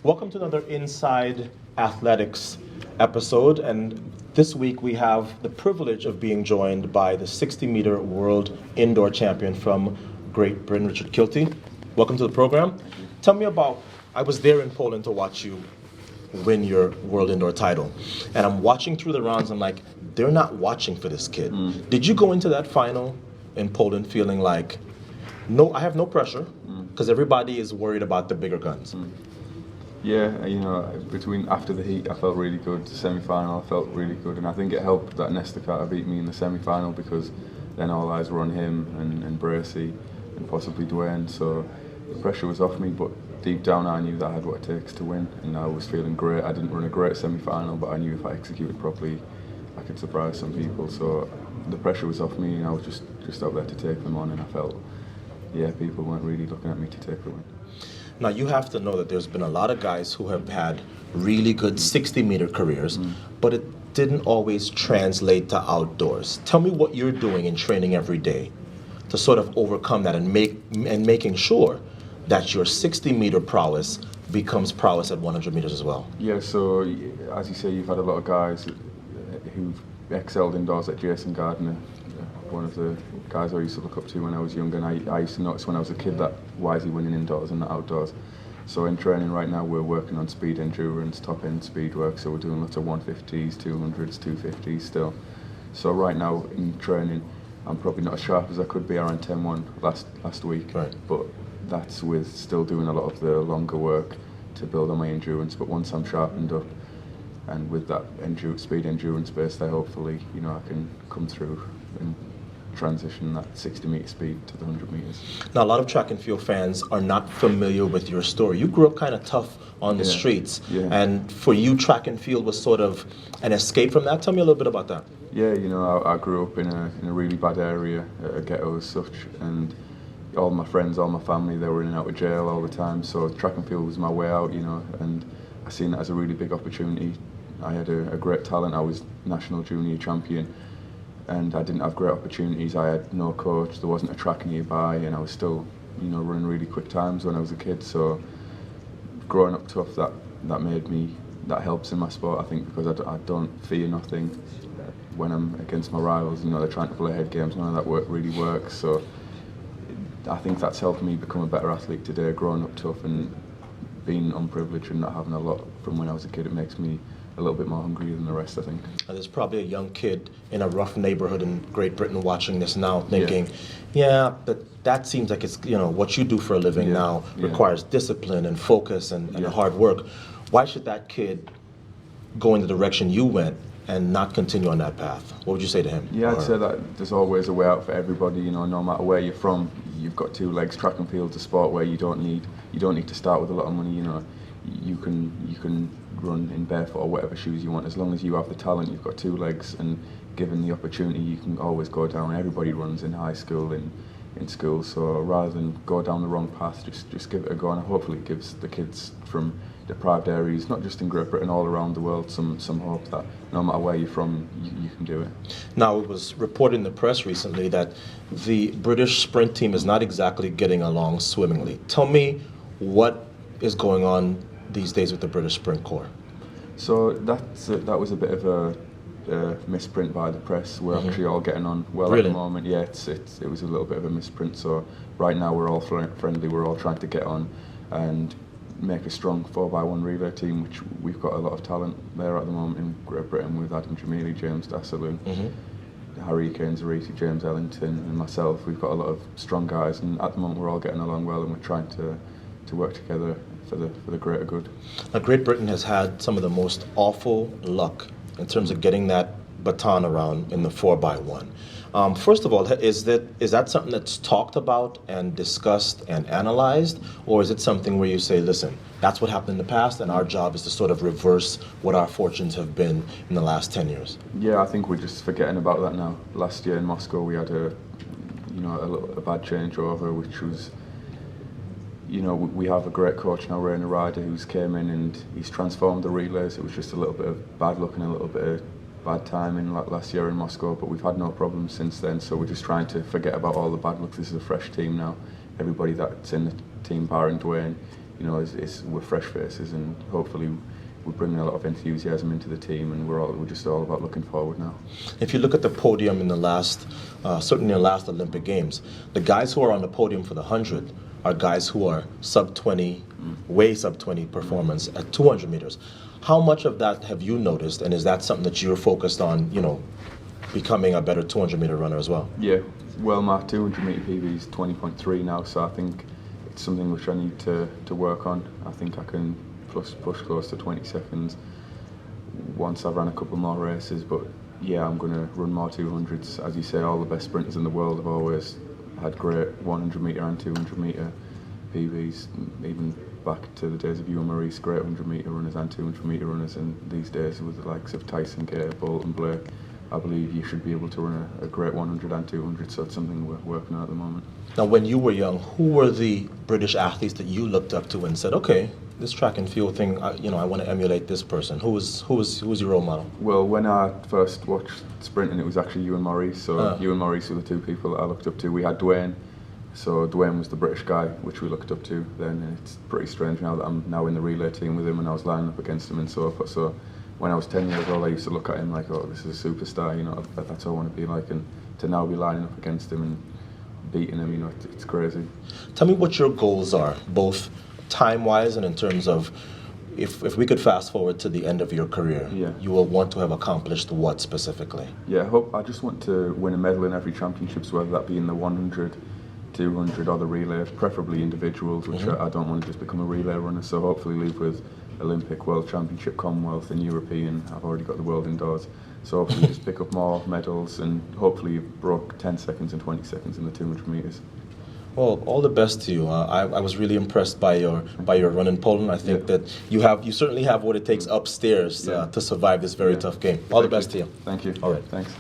Welcome to another Inside Athletics episode, and this week we have the privilege of being joined by the 60-meter world indoor champion from Great Britain, Richard Kilty. Welcome to the program. Tell me about, I was there in Poland to watch you win your world indoor title, and I'm watching through the rounds, I'm like, they're not watching for this kid. Did you go into that final in Poland feeling like, no, I have no pressure, because everybody is worried about the bigger guns? Yeah, between after the heat, I felt really good. The semi-final, I felt really good, and I think it helped that Nesta Carter beat me in the semi-final because then all eyes were on him and Bracey and possibly Dwayne. So the pressure was off me, but deep down I knew that I had what it takes to win, and I was feeling great. I didn't run a great semi-final, but I knew if I executed properly, I could surprise some people. So the pressure was off me, and I was just out there to take them on, and I felt, people weren't really looking at me to take the win. Now, you have to know that there's been a lot of guys who have had really good 60-meter careers, but it didn't always translate to outdoors. Tell me what you're doing in training every day to sort of overcome that and making sure that your 60-meter prowess becomes prowess at 100 meters as well. Yeah, so as you say, you've had a lot of guys who've excelled indoors, like Jason Gardner, one of the guys I used to look up to when I was young, and I used to notice when I was a kid that why is he winning indoors and not outdoors. So in training right now we're working on speed endurance, top end speed work, so we're doing lots of 150s, 200s, 250s still. So right now in training I'm probably not as sharp as I could be around 10-1 last week, right. But that's with still doing a lot of the longer work to build on my endurance. But once I'm sharpened up and with that speed endurance base there, hopefully I can come through and transition that 60-meter speed to the 100 meters. Now, a lot of track and field fans are not familiar with your story. You grew up kind of tough on the streets, and for you, track and field was sort of an escape from that. Tell me a little bit about that. Yeah, I grew up in a really bad area, a ghetto as such, and all my friends, all my family, they were in and out of jail all the time, so track and field was my way out, and I seen that as a really big opportunity. I had a great talent. I was national junior champion, and I didn't have great opportunities. I had no coach, there wasn't a track nearby, and I was still, running really quick times when I was a kid. So growing up tough, that helps in my sport, I think, because I don't fear nothing when I'm against my rivals. They're trying to play head games, none of that really works. So I think that's helped me become a better athlete today, growing up tough and being unprivileged and not having a lot from when I was a kid. It makes me a little bit more hungry than the rest, I think. There's probably a young kid in a rough neighborhood in Great Britain watching this now thinking, but that seems like it's, what you do for a living now requires discipline and focus and hard work. Why should that kid go in the direction you went and not continue on that path? What would you say to him? Yeah, I'd say that there's always a way out for everybody, no matter where you're from. You've got two legs. Track and field's a sport where you don't need to start with a lot of money, you can run in barefoot or whatever shoes you want. As long as you have the talent, you've got two legs, and given the opportunity, you can always go down. Everybody runs in high school, in school, so rather than go down the wrong path, just give it a go, and hopefully it gives the kids from deprived areas, not just in Great Britain, all around the world, some hope that no matter where you're from, you can do it. Now, it was reported in the press recently that the British sprint team is not exactly getting along swimmingly. Tell me what is going on these days with the British Sprint Corps. So that was a bit of a misprint by the press. We're actually all getting on well at the moment. Yeah, it was a little bit of a misprint. So right now we're all friendly. We're all trying to get on and make a strong 4x1 relay team, which we've got a lot of talent there at the moment in Great Britain with Adam Jamili, James Dassalou, Harry Kane-Zariti, James Ellington, and myself. We've got a lot of strong guys, and at the moment we're all getting along well, and we're trying to work together for the greater good. Now, Great Britain has had some of the most awful luck in terms of getting that baton around in the 4x1. First of all, is that something that's talked about and discussed and analyzed, or is it something where you say, listen, that's what happened in the past, and our job is to sort of reverse what our fortunes have been in the last 10 years? Yeah, I think we're just forgetting about that now. Last year in Moscow, we had a bad changeover, which was, we have a great coach now, Rainer Ryder, who's came in and he's transformed the relays. It was just a little bit of bad luck and a little bit of bad timing last year in Moscow, but we've had no problems since then, so we're just trying to forget about all the bad luck. This is a fresh team now. Everybody that's in the team, barring Dwayne, we're fresh faces, and hopefully we're bringing a lot of enthusiasm into the team, and we're just all about looking forward now. If you look at the podium in the last, certainly in the last Olympic Games, the guys who are on the podium for the 100 are guys who are sub 20, way sub 20 performance at 200 meters. How much of that have you noticed, and is that something that you're focused on, becoming a better 200 meter runner as well? Yeah, well, my 200 meter PB is 20.3 now, so I think it's something which I need to work on. I think I can push close to 20 seconds once I've run a couple more races, but yeah, I'm going to run more 200s. As you say, all the best sprinters in the world have always had great 100 metre and 200 metre PBs, even back to the days of you and Maurice, great 100 metre runners and 200 metre runners, and these days with the likes of Tyson Gay, Bolt and Blake, I believe you should be able to run a great 100 and 200, so it's something we're working on at the moment. Now, when you were young, who were the British athletes that you looked up to and said, okay, this track and field thing, I want to emulate this person? Who was your role model? Well, when I first watched sprinting, it was actually you and Maurice. So you and Maurice were the two people that I looked up to. We had Dwayne. So Dwayne was the British guy, which we looked up to then. And it's pretty strange now that I'm now in the relay team with him, and I was lining up against him and so forth. So when I was 10 years old, I used to look at him like, oh, this is a superstar, that's what I want to be like. And to now be lining up against him and beating him, it's crazy. Tell me what your goals are, both time-wise and in terms of, if we could fast forward to the end of your career, you will want to have accomplished what specifically? Yeah, I just want to win a medal in every championships, whether that be in the 100, 200 or the relay, preferably individuals, which I don't want to just become a relay runner, so hopefully leave with Olympic, World Championship, Commonwealth and European. I've already got the world indoors, so hopefully just pick up more medals, and hopefully you've broke 10 seconds and 20 seconds in the 200 metres. Well, all the best to you. I was really impressed by your run in Poland. I think that you certainly have what it takes upstairs to survive this very tough game. All the best to you. Thank you. All right. Thanks.